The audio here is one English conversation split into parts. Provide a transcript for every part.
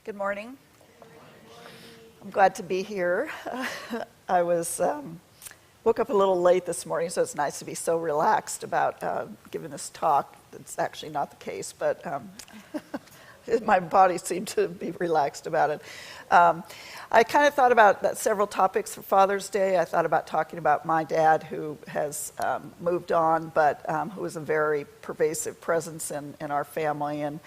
Good morning. I'm glad to be here. I woke up a little late this morning, so it's nice to be so relaxed about giving this talk. It's actually not the case, but my body seemed to be relaxed about it. I kind of thought about several topics for Father's Day. I thought about talking about my dad, who has moved on, but who was a very pervasive presence in our family. And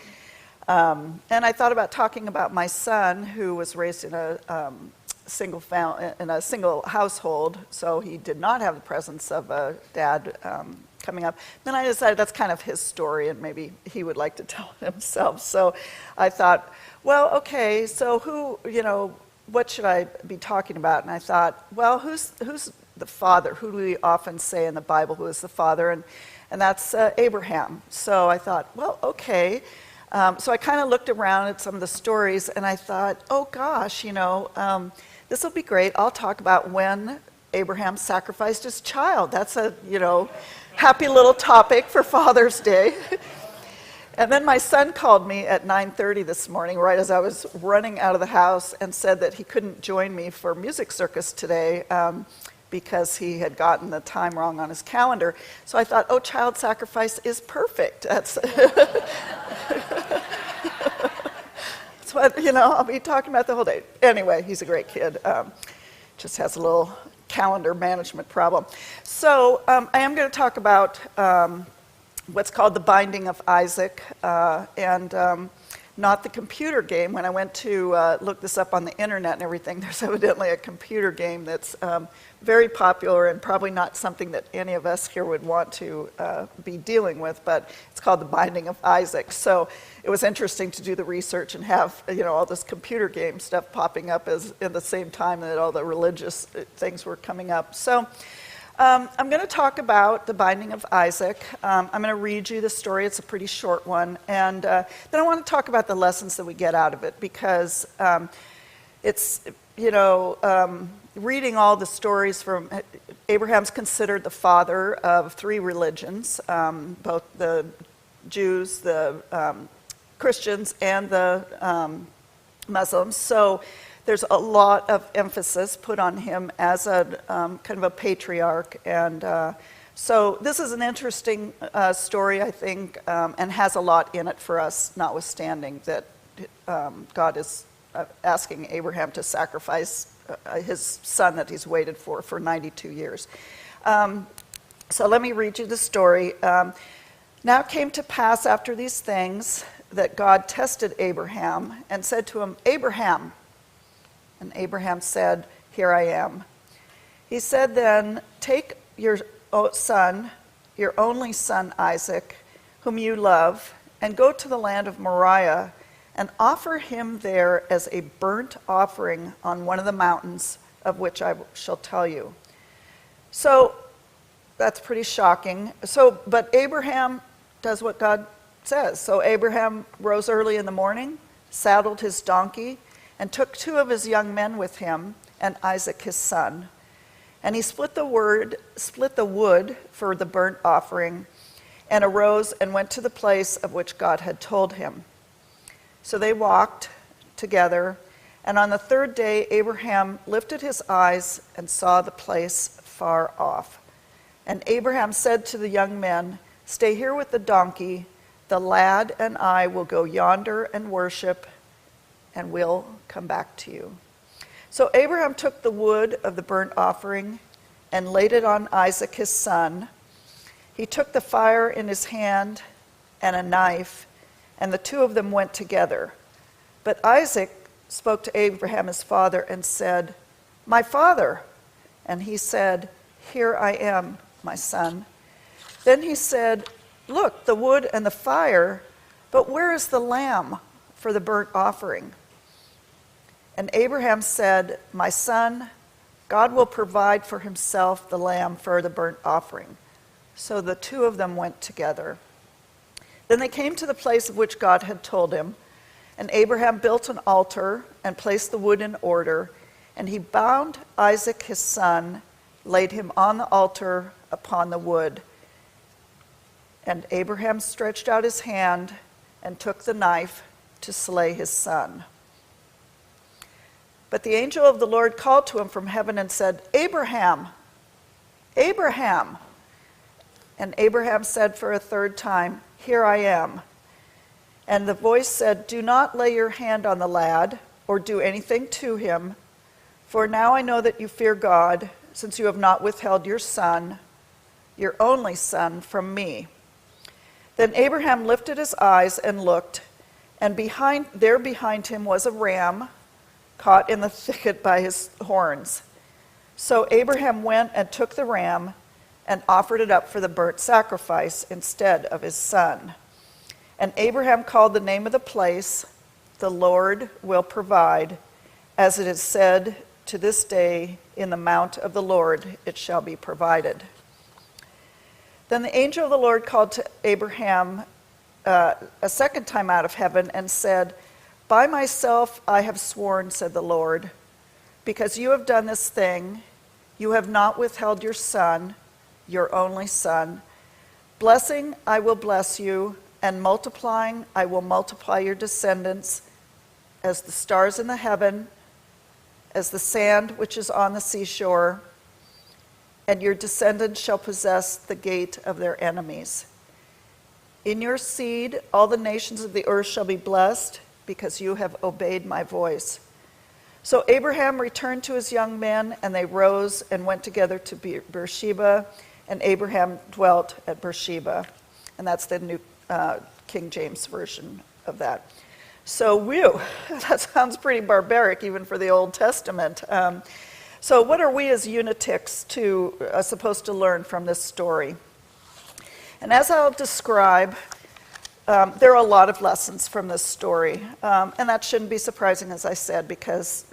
I thought about talking about my son, who was raised in a single household, so he did not have the presence of a dad coming up. Then I decided that's kind of his story, and maybe he would like to tell it himself. So I thought, well, okay, so what should I be talking about? And I thought, well, who's the father? Who do we often say in the Bible who is the father? And that's Abraham. So I thought, well, okay. So I kind of looked around at some of the stories, and I thought, oh gosh, this will be great. I'll talk about when Abraham sacrificed his child. That's a, happy little topic for Father's Day. And then my son called me at 9:30 this morning, right as I was running out of the house, and said that he couldn't join me for Music Circus today because he had gotten the time wrong on his calendar. So I thought, oh, child sacrifice is perfect. That's what, I'll be talking about the whole day. Anyway, he's a great kid. Just has a little calendar management problem. So I am going to talk about what's called the binding of Isaac, and not the computer game. When I went to look this up on the internet and everything, there's evidently a computer game that's very popular and probably not something that any of us here would want to be dealing with, but it's called the Binding of Isaac. So it was interesting to do the research and have all this computer game stuff popping up at the same time that all the religious things were coming up. So I'm going to talk about the Binding of Isaac. I'm going to read you the story. It's a pretty short one. And then I want to talk about the lessons that we get out of it, because it's, reading all the stories from Abraham's considered the father of three religions, both the Jews, the Christians, and the Muslims. So there's a lot of emphasis put on him as a kind of a patriarch, and so this is an interesting story, I think, and has a lot in it for us, notwithstanding that God is asking Abraham to sacrifice his son that he's waited for 92 years. So let me read you the story. Now it came to pass after these things that God tested Abraham and said to him, Abraham. And Abraham said, here I am. He said then, take your son, your only son Isaac, whom you love, and go to the land of Moriah, and offer him there as a burnt offering on one of the mountains of which I shall tell you. So that's pretty shocking. But Abraham does what God says. So Abraham rose early in the morning, saddled his donkey, and took two of his young men with him, and Isaac his son. And he split the wood for the burnt offering, and arose and went to the place of which God had told him. So they walked together, and on the third day Abraham lifted his eyes and saw the place far off. And Abraham said to the young men, stay here with the donkey, the lad and I will go yonder and worship, and we'll come back to you. So Abraham took the wood of the burnt offering and laid it on Isaac his son. He took the fire in his hand and a knife, and the two of them went together. But Isaac spoke to Abraham his father and said, my father. And he said, here I am, my son. Then he said, look, the wood and the fire, but where is the lamb for the burnt offering? And Abraham said, my son, God will provide for himself the lamb for the burnt offering. So the two of them went together. Then they came to the place of which God had told him, and Abraham built an altar and placed the wood in order, and he bound Isaac his son, laid him on the altar upon the wood. And Abraham stretched out his hand and took the knife to slay his son. But the angel of the Lord called to him from heaven and said, Abraham, Abraham. And Abraham said for a third time, Here I am. And the voice said, Do not lay your hand on the lad or do anything to him, for now I know that you fear God, since you have not withheld your son, your only son, from me. Then Abraham lifted his eyes and looked, and behind him was a ram caught in the thicket by his horns. So Abraham went and took the ram and offered it up for the burnt sacrifice instead of his son. And Abraham called the name of the place, The Lord Will Provide, as it is said, to this day, in the mount of the Lord it shall be provided. Then the angel of the Lord called to Abraham a second time out of heaven and said, By myself I have sworn, said the Lord, because you have done this thing, you have not withheld your son, your only son. Blessing I will bless you, and multiplying I will multiply your descendants as the stars in the heaven, as the sand which is on the seashore, and your descendants shall possess the gate of their enemies. In your seed all the nations of the earth shall be blessed, because you have obeyed my voice. So Abraham returned to his young men, and they rose and went together to Beersheba, and Abraham dwelt at Beersheba. And that's the New King James Version of that. So, that sounds pretty barbaric even for the Old Testament. So what are we as lunatics supposed to learn from this story? And as I'll describe, there are a lot of lessons from this story. And that shouldn't be surprising, as I said, because,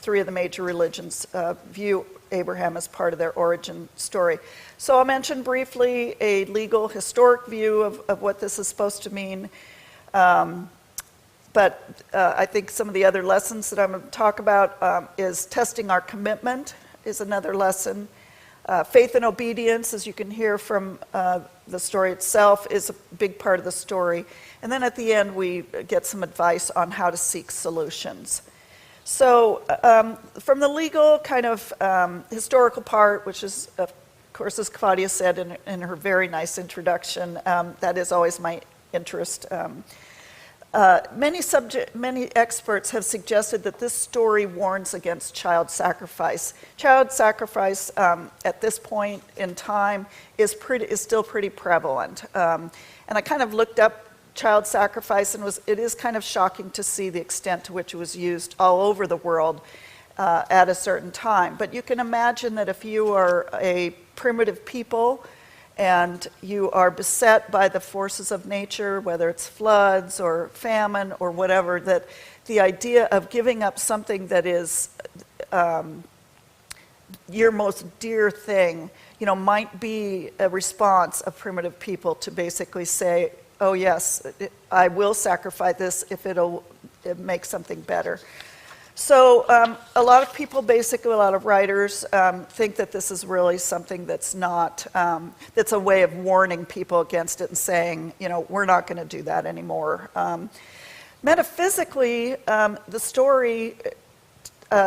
three of the major religions view Abraham as part of their origin story. So I'll mention briefly a legal, historic view of what this is supposed to mean. But I think some of the other lessons that I'm going to talk about is testing our commitment is another lesson. Faith and obedience, as you can hear from the story itself, is a big part of the story. And then at the end, we get some advice on how to seek solutions. So from the legal kind of historical part, which is, of course, as Claudia said in her very nice introduction, that is always my interest. Many experts have suggested that this story warns against child sacrifice. Child sacrifice at this point in time is still pretty prevalent. And I kind of looked up child sacrifice, and it is kind of shocking to see the extent to which it was used all over the world at a certain time. But you can imagine that if you are a primitive people and you are beset by the forces of nature, whether it's floods or famine or whatever, that the idea of giving up something that is your most dear thing, might be a response of primitive people to basically say, oh yes, I will sacrifice this if it makes something better. So a lot of people, basically a lot of writers, think that this is really something that's not, that's a way of warning people against it and saying, we're not going to do that anymore. Metaphysically, the story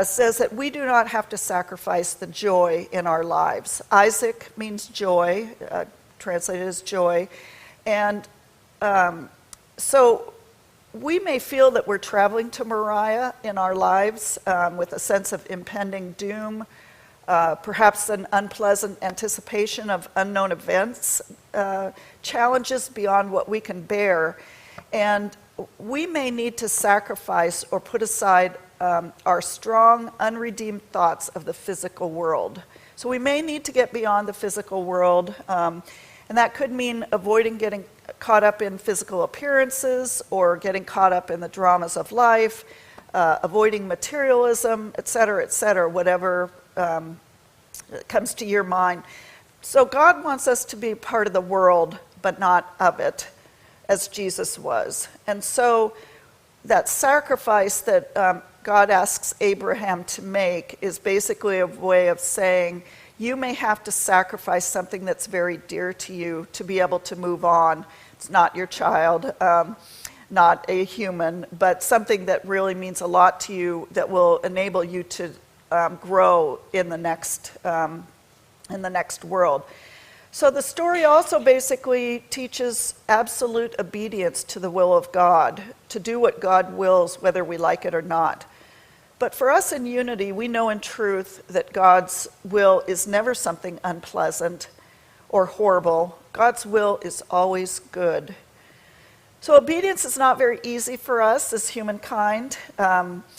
says that we do not have to sacrifice the joy in our lives. Isaac means joy, translated as joy. And so we may feel that we're traveling to Moriah in our lives with a sense of impending doom, perhaps an unpleasant anticipation of unknown events, challenges beyond what we can bear. And we may need to sacrifice or put aside our strong, unredeemed thoughts of the physical world. So we may need to get beyond the physical world, and that could mean avoiding getting caught up in physical appearances or getting caught up in the dramas of life, avoiding materialism, et cetera, whatever comes to your mind. So God wants us to be part of the world, but not of it, as Jesus was. And so that sacrifice that God asks Abraham to make is basically a way of saying, you may have to sacrifice something that's very dear to you to be able to move on. It's not your child. not a human, but something that really means a lot to you, that will enable you to grow in the next world. So the story also basically teaches absolute obedience to the will of God, to do what God wills, whether we like it or not. But for us in Unity, we know in truth that God's will is never something unpleasant or horrible. God's will is always good. So obedience is not very easy for us as humankind,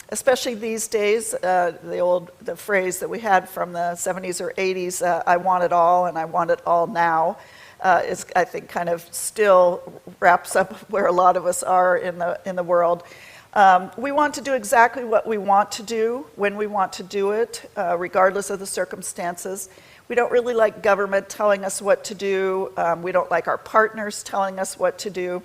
especially these days. The phrase that we had from the 70s or 80s, I want it all and I want it all now, is, I think, kind of still wraps up where a lot of us are in the world. We want to do exactly what we want to do, when we want to do it, regardless of the circumstances. We don't really like government telling us what to do. We don't like our partners telling us what to do.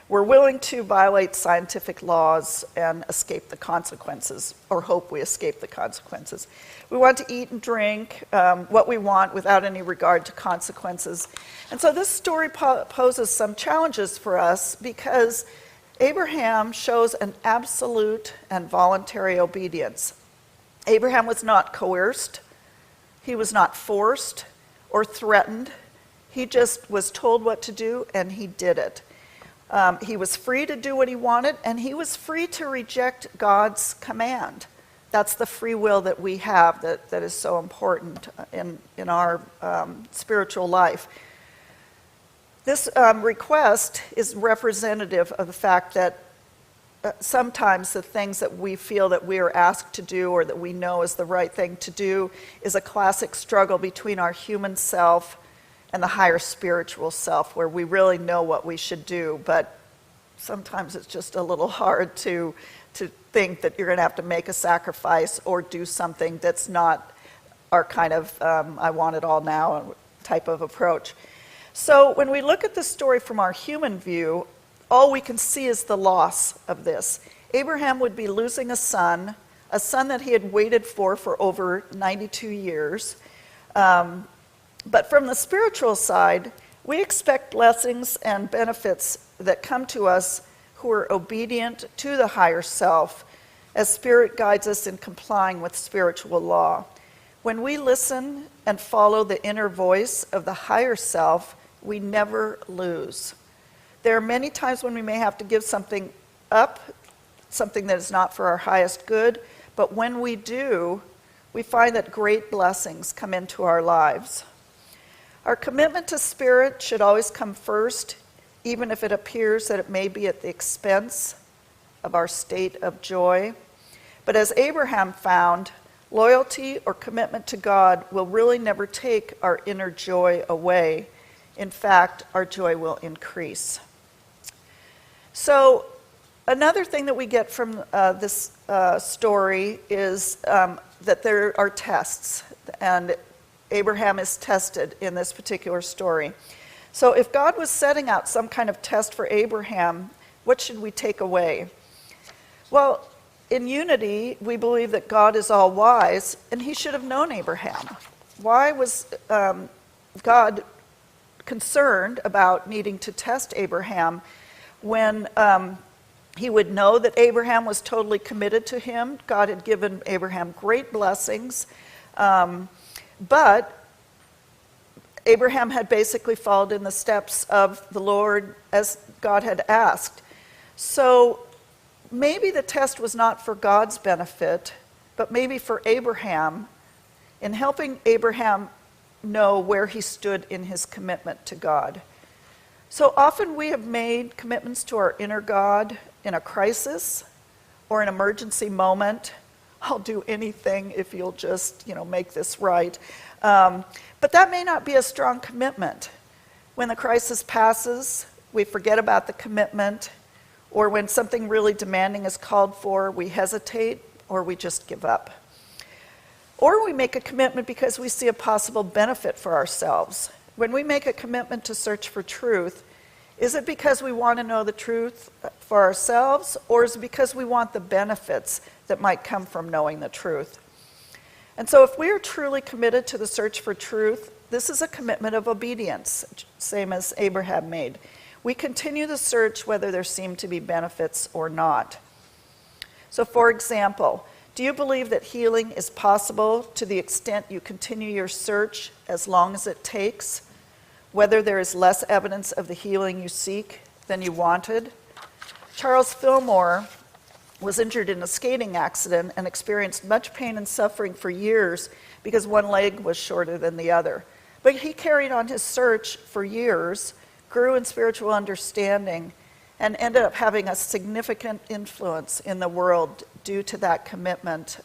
We're willing to violate scientific laws and escape the consequences, or hope we escape the consequences. We want to eat and drink what we want without any regard to consequences. And so this story poses some challenges for us, because Abraham shows an absolute and voluntary obedience. Abraham was not coerced. He was not forced or threatened. He just was told what to do, and he did it. He was free to do what he wanted, and he was free to reject God's command. That's the free will that we have that is so important in our spiritual life. This request is representative of the fact that sometimes the things that we feel that we are asked to do, or that we know is the right thing to do, is a classic struggle between our human self and the higher spiritual self, where we really know what we should do, but sometimes it's just a little hard to think that you're going to have to make a sacrifice or do something that's not our kind of I want it all now type of approach. So when we look at the story from our human view, all we can see is the loss of this. Abraham would be losing a son that he had waited for over 92 years. But from the spiritual side, we expect blessings and benefits that come to us who are obedient to the higher self, as Spirit guides us in complying with spiritual law. When we listen and follow the inner voice of the higher self, we never lose. There are many times when we may have to give something up, something that is not for our highest good, but when we do, we find that great blessings come into our lives. Our commitment to Spirit should always come first, even if it appears that it may be at the expense of our state of joy. But as Abraham found, loyalty or commitment to God will really never take our inner joy away. In fact, our joy will increase. So another thing that we get from this story is that there are tests, and Abraham is tested in this particular story. So if God was setting out some kind of test for Abraham, what should we take away? Well, in Unity, we believe that God is all wise, and he should have known Abraham. Why was God concerned about needing to test Abraham when he would know that Abraham was totally committed to him? God had given Abraham great blessings, but Abraham had basically followed in the steps of the Lord as God had asked. So maybe the test was not for God's benefit, but maybe for Abraham, in helping Abraham know where he stood in his commitment to God. So often we have made commitments to our inner God in a crisis or an emergency moment. I'll do anything if you'll just, make this right. But that may not be a strong commitment. When the crisis passes, we forget about the commitment, or when something really demanding is called for, we hesitate or we just give up. Or we make a commitment because we see a possible benefit for ourselves. When we make a commitment to search for truth, is it because we want to know the truth for ourselves, or is it because we want the benefits that might come from knowing the truth? And so if we are truly committed to the search for truth, this is a commitment of obedience, same as Abraham made. we continue the search whether there seem to be benefits or not. So for example, do you believe that healing is possible to the extent you continue your search as long as it takes, whether there is less evidence of the healing you seek than you wanted? Charles Fillmore was injured in a skating accident and experienced much pain and suffering for years because one leg was shorter than the other. But he carried on his search for years, grew in spiritual understanding, and ended up having a significant influence in the world due to that commitment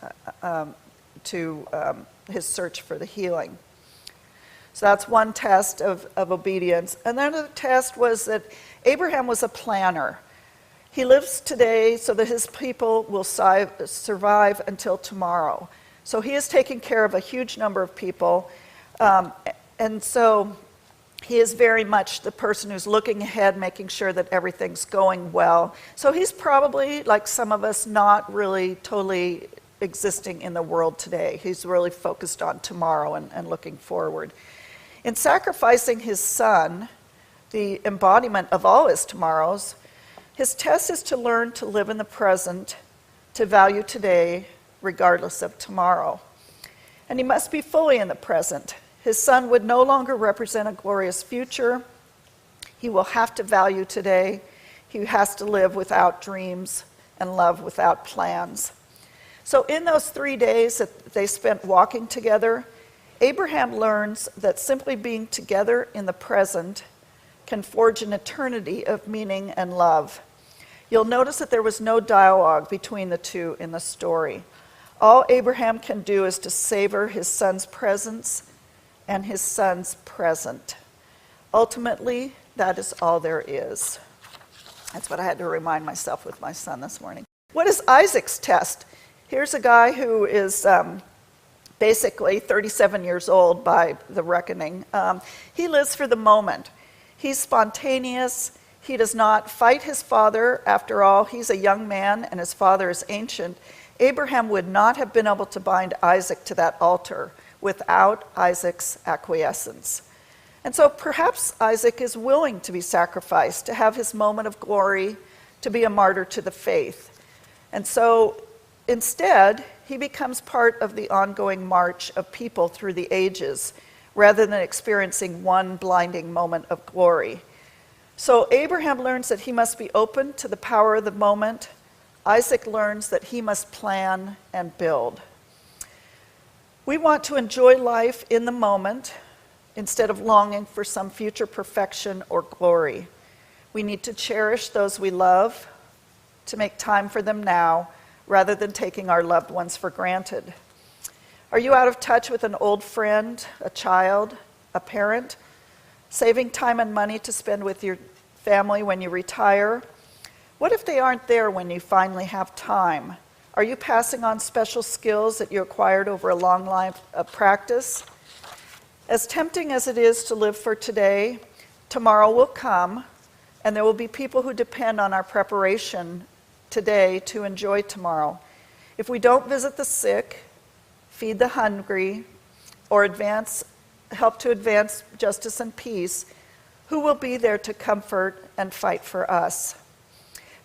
to his search for the healing. So that's one test of obedience. Another test was that Abraham was a planner. He lives today so that his people will survive until tomorrow. So he is taking care of a huge number of people. And so he is very much the person who's looking ahead, making sure that everything's going well. So he's probably, like some of us, not really totally existing in the world today. He's really focused on tomorrow and looking forward. In sacrificing his son, the embodiment of all his tomorrows, his test is to learn to live in the present, to value today, regardless of tomorrow. And he must be fully in the present. His son would no longer represent a glorious future. He will have to value today. He has to live without dreams and love without plans. So in those 3 days that they spent walking together, Abraham learns that simply being together in the present can forge an eternity of meaning and love. You'll notice that there was no dialogue between the two in the story. All Abraham can do is to savor his son's presence and his son's present. Ultimately, that is all there is. That's what I had to remind myself with my son this morning. What is Isaac's test? Here's a guy who is basically 37 years old by the reckoning. He lives for the moment. He's spontaneous. He does not fight his father. After all, he's a young man and his father is ancient. Abraham would not have been able to bind Isaac to that altar without Isaac's acquiescence. And so perhaps Isaac is willing to be sacrificed, to have his moment of glory, to be a martyr to the faith. And so instead, he becomes part of the ongoing march of people through the ages, rather than experiencing one blinding moment of glory. So Abraham learns that he must be open to the power of the moment. Isaac learns that he must plan and build. We want to enjoy life in the moment instead of longing for some future perfection or glory. We need to cherish those we love, to make time for them now, rather than taking our loved ones for granted. Are you out of touch with an old friend, a child, a parent? Saving time and money to spend with your family when you retire? What if they aren't there when you finally have time? Are you passing on special skills that you acquired over a long life of practice? As tempting as it is to live for today, tomorrow will come, and there will be people who depend on our preparation today to enjoy tomorrow. If we don't visit the sick, feed the hungry, or help to advance justice and peace, who will be there to comfort and fight for us?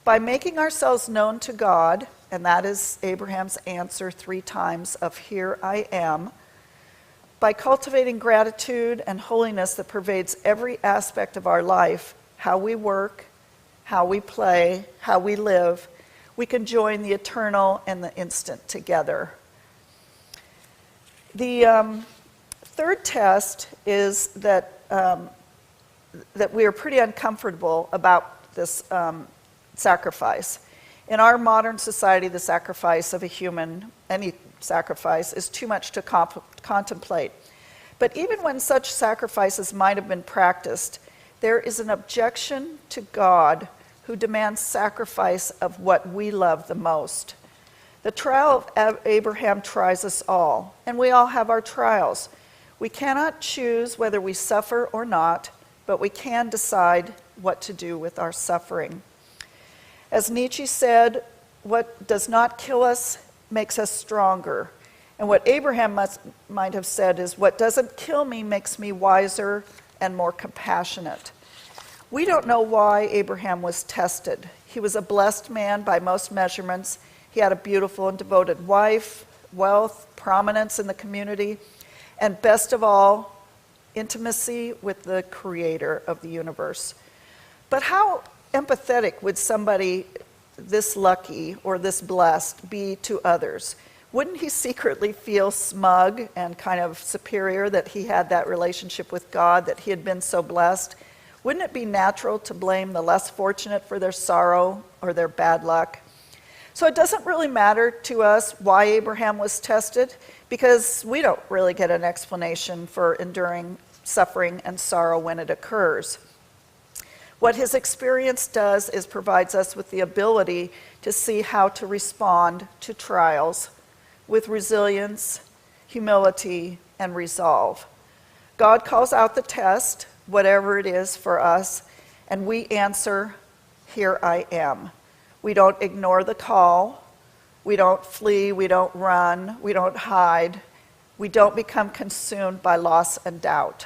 By making ourselves known to God, and that is Abraham's answer 3 times of "Here I am," by cultivating gratitude and holiness that pervades every aspect of our life, how we work, how we play, how we live, we can join the eternal and the instant together. The third test is that we are pretty uncomfortable about this sacrifice. In our modern society, the sacrifice of a human, any sacrifice, is too much to contemplate. But even when such sacrifices might have been practiced, there is an objection to God who demands sacrifice of what we love the most. The trial of Abraham tries us all, and we all have our trials. We cannot choose whether we suffer or not, but we can decide what to do with our suffering. As Nietzsche said, what does not kill us makes us stronger. And what Abraham might have said is, what doesn't kill me makes me wiser and more compassionate. We don't know why Abraham was tested. He was a blessed man by most measurements. He had a beautiful and devoted wife, wealth, prominence in the community, and best of all, intimacy with the creator of the universe. But how empathetic would somebody this lucky or this blessed be to others? Wouldn't he secretly feel smug and kind of superior that he had that relationship with God, that he had been so blessed? Wouldn't it be natural to blame the less fortunate for their sorrow or their bad luck? So it doesn't really matter to us why Abraham was tested, because we don't really get an explanation for enduring suffering and sorrow when it occurs. What his experience does is provides us with the ability to see how to respond to trials with resilience, humility, and resolve. God calls out the test, whatever it is for us, and we answer, "Here I am." We don't ignore the call. We don't flee. We don't run. We don't hide. We don't become consumed by loss and doubt.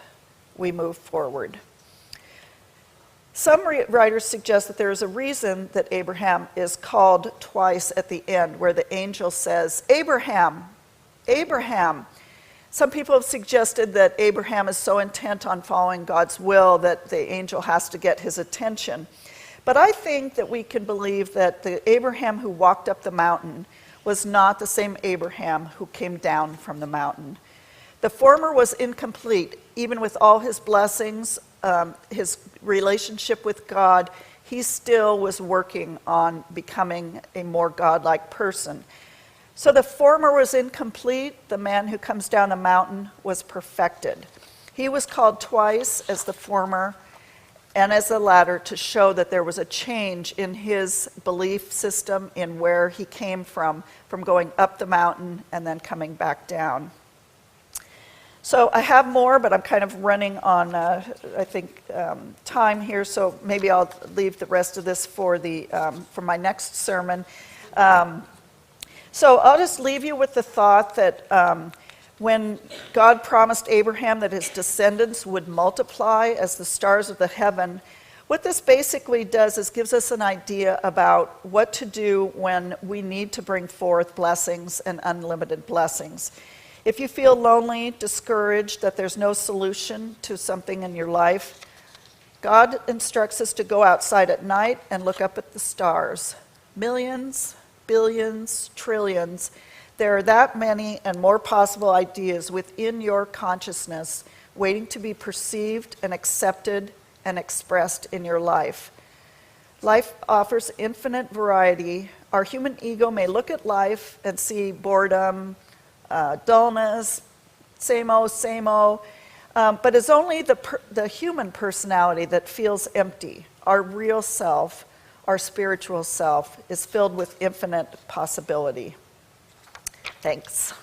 We move forward. Some writers suggest that there is a reason that Abraham is called twice at the end, where the angel says, "Abraham, Abraham." Some people have suggested that Abraham is so intent on following God's will that the angel has to get his attention. But I think that we can believe that the Abraham who walked up the mountain was not the same Abraham who came down from the mountain. The former was incomplete. Even with all his blessings, his relationship with God, he still was working on becoming a more godlike person. So the former was incomplete. The man who comes down the mountain was perfected. He was called twice as the former and as the latter to show that there was a change in his belief system, in where he came from going up the mountain and then coming back down. So I have more, but I'm kind of running on, time here, so maybe I'll leave the rest of this for my next sermon. So I'll just leave you with the thought that when God promised Abraham that his descendants would multiply as the stars of the heaven, what this basically does is gives us an idea about what to do when we need to bring forth blessings and unlimited blessings. If you feel lonely, discouraged, that there's no solution to something in your life, God instructs us to go outside at night and look up at the stars. Millions, billions, trillions. There are that many and more possible ideas within your consciousness waiting to be perceived and accepted and expressed in your life. Life offers infinite variety. Our human ego may look at life and see boredom, dullness, same old, but it's only the human personality that feels empty. Our real self, our spiritual self, is filled with infinite possibility. Thanks.